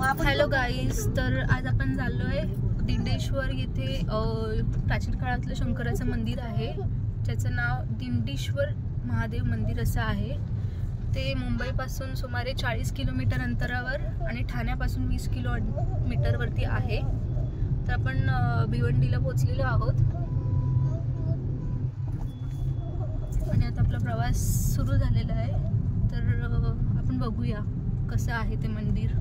Hello guys, तर आज आपण चाललो आहे दिंडेश्वर येथे प्राचीन काळातलं शंकराचं मंदिर आहे, ज्याचं नाव दिंडेश्वर महादेव मंदिर असं आहे। ते मुंबईपासून सुमारे 40 किलोमीटर अंतरावर आणि ठाण्यापासून 20 किलोमीटरवरती आहे। तर आपण भिवंडीला पोहोचलेलो आहोत आणि आता आपला प्रवास सुरू झालेला आहे। तर आपण बघूया कसं आहे ते मंदिर।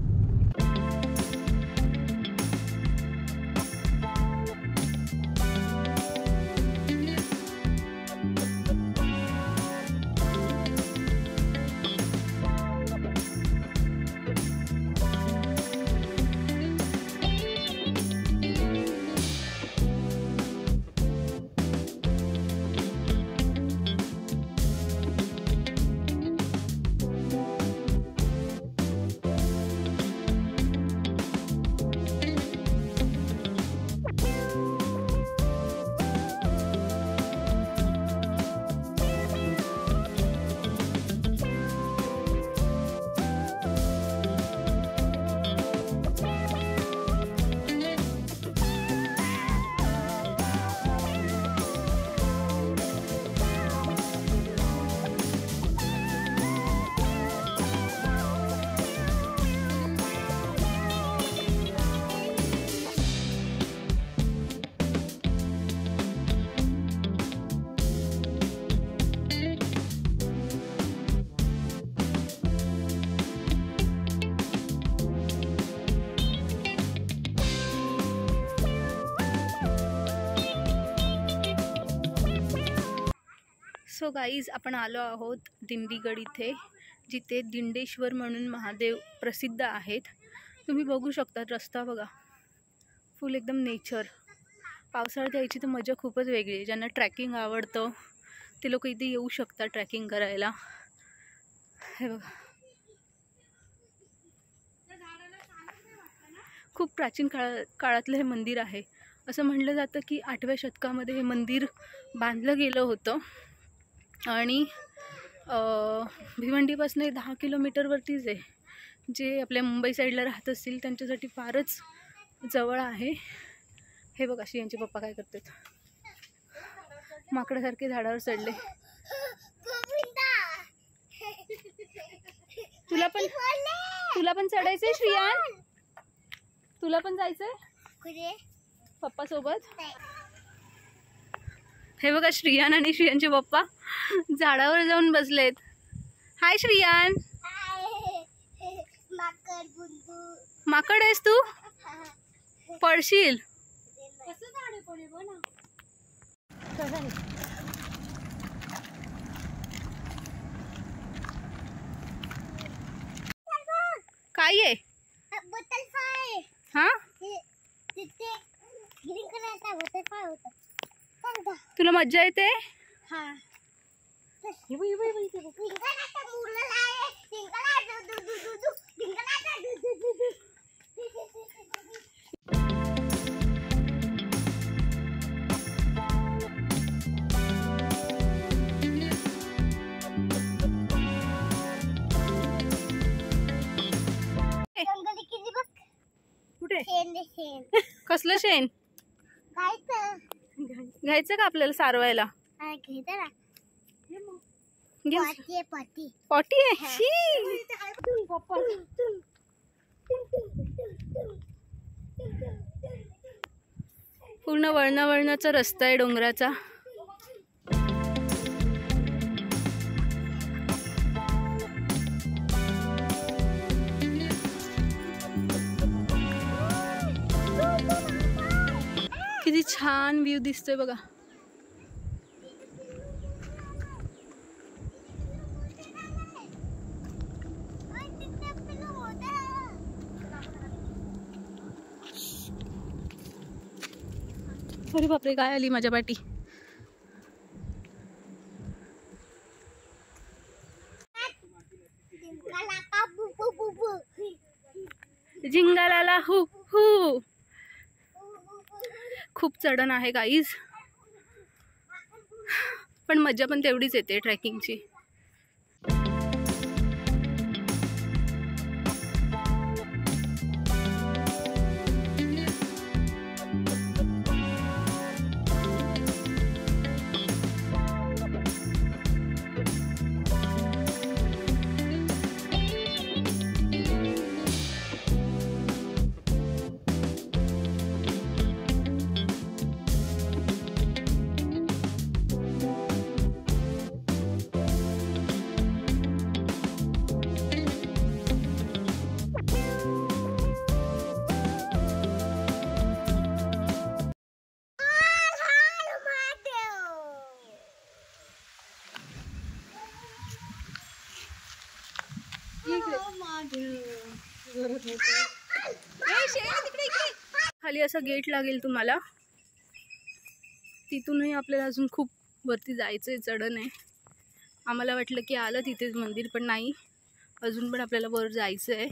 सो गाईज, आपण आलो आहोत दिंडीगड इथे, जिथे दिंडेश्वर म्हणून महादेव प्रसिद्ध आहेत। तुम्ही बघू शकता, रस्ता बघा, फुल एकदम नेचर। पावसाळ्यात यायची तर मजा खूपच वेगळी आहे। ज्यांना ट्रॅकिंग आवडतं ते लोक इथे येऊ शकतात ट्रॅकिंग करायला। हे बघा, खूप प्राचीन काळातलं हे मंदिर आहे। असं म्हटलं जातं की 8व्या शतकामध्ये हे मंदिर बांधलं गेलं होतं आणि भिवंडीपासून 10 किलोमीटरवरतीच आहे। जे आपल्या मुंबई साईडला राहत असतील त्यांच्यासाठी फारच जवळ आहे। हे बघा, अशी यांचे पप्पा काय करतात, माकडासारखे झाडावर चढले। तुला पण चढायचंय श्रियान? तुला पण जायचंय पप्पा सोबत? हे बघा, श्रियान आणि श्रियानचे पप्पा झाडावर जाऊन बसलेत। हाय श्रियान। माकड आहेस तू? पडशील। काय आहे? हा, तुला मज्जा येते? कुठे? कसलं शेण घ्यायचं का आपल्याला सारवायला? पॉटी आहे? पूर्ण वळणाचा रस्ता आहे डोंगराचा। किती छान व्ह्यू दिसतोय बघा। अरे बापरे, काय आली माझ्या पाठी। जिंगालाला हु हु। खूप चढण आहे गाईज, पण मजा पण तेवढीच येते ट्रेकिंगची। खाली असं गेट लागेल तुम्हाला, तिथूनही आपल्याला अजून खूप वरती जायचं आहे, चढण आहे. आम्हाला वाटलं की आलं तिथेच मंदिर, पण नाही, अजून पण आपल्याला वर जायचं आहे.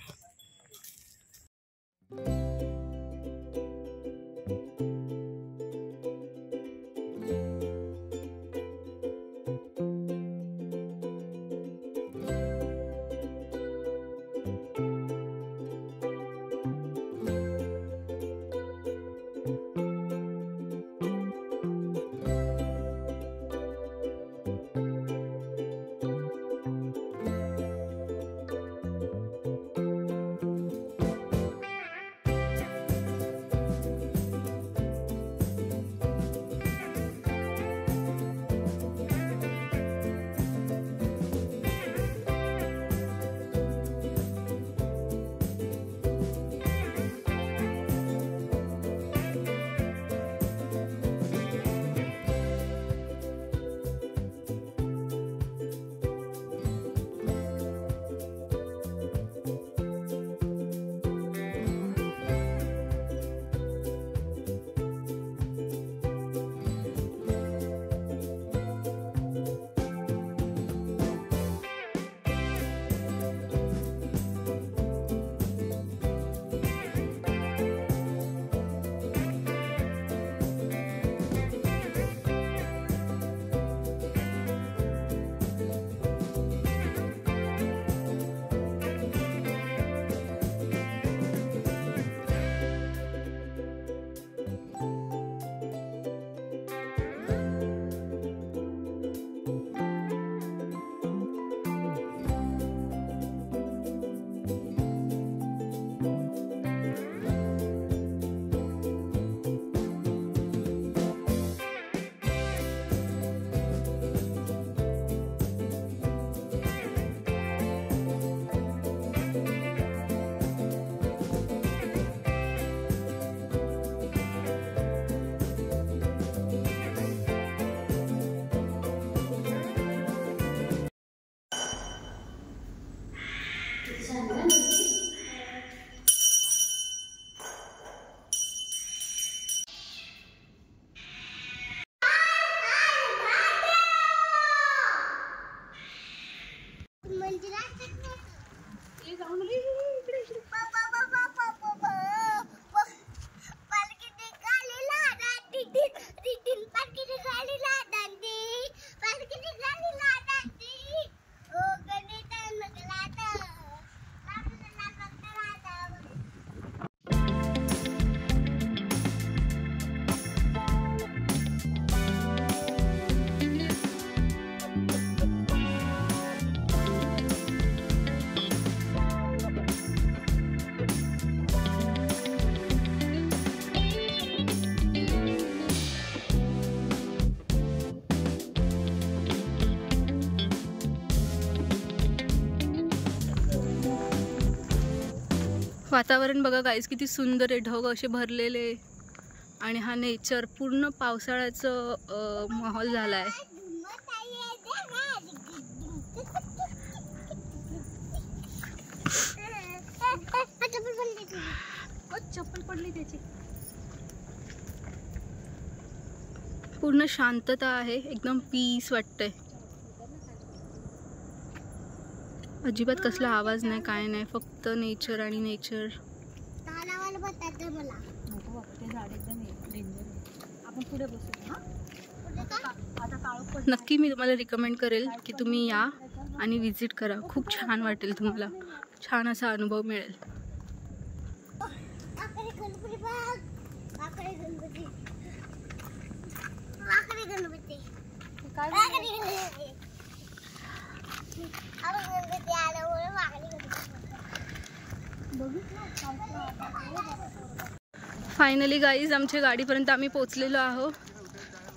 वातावरण बघा गाईस, किती सुंदर आहे. ढग असे भरलेले आणि हा नेचर पूर्ण पावसाळ्याचं माहोल झाला आहे. चप्पल पडली त्याची. पूर्ण शांतता आहे, एकदम पीस वाटतंय. अजिबात कसला आवाज नाही, काय नाही, फक्त नेचर आणि नेचर. नक्की मी तुम्हाला रिकमेंड करेल की तुम्ही या आणि विजिट करा. खूप छान वाटेल तुम्हाला, छान असा अनुभव मिळेल. फायनली गाईज आमच्या गाडीपर्यंत आम्ही पोहोचलेलो आहोत.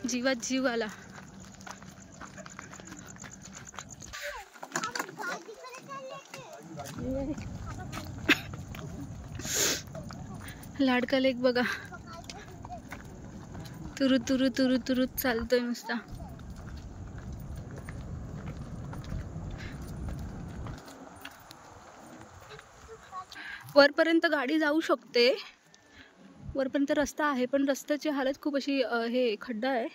जीवात जीव आला. लाडका लेक बघा, तुरु तुरु तुरु तुरु चालतोय नुसता. वरपर्यंत गाडी जाऊ शकते, वरपर्यंत रस्ता आहे, पण रस्त्याची हालत खूप अशी हे खड्डा आहे,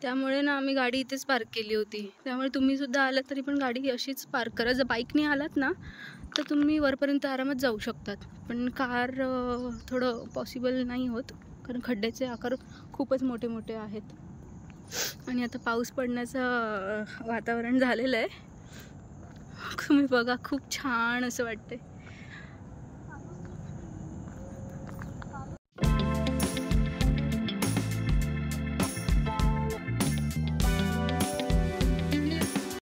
त्यामुळे ना आम्ही गाडी इथेच पार्क केली होती. त्यामुळे तुम्ही सुद्धा आलात तरी पण गाडी अशीच पार्क करा. जर बाईकने आलात ना तर तुम्ही वरपर्यंत आरामात जाऊ शकतात, पण कार थोडं पॉसिबल नाही होत, कारण खड्ड्याचे आकार खूपच मोठे मोठे आहेत. आणि आता पाऊस पडण्याचं वातावरण झालेलं आहे. तुम्ही बघा, खूप छान असं वाटतंय.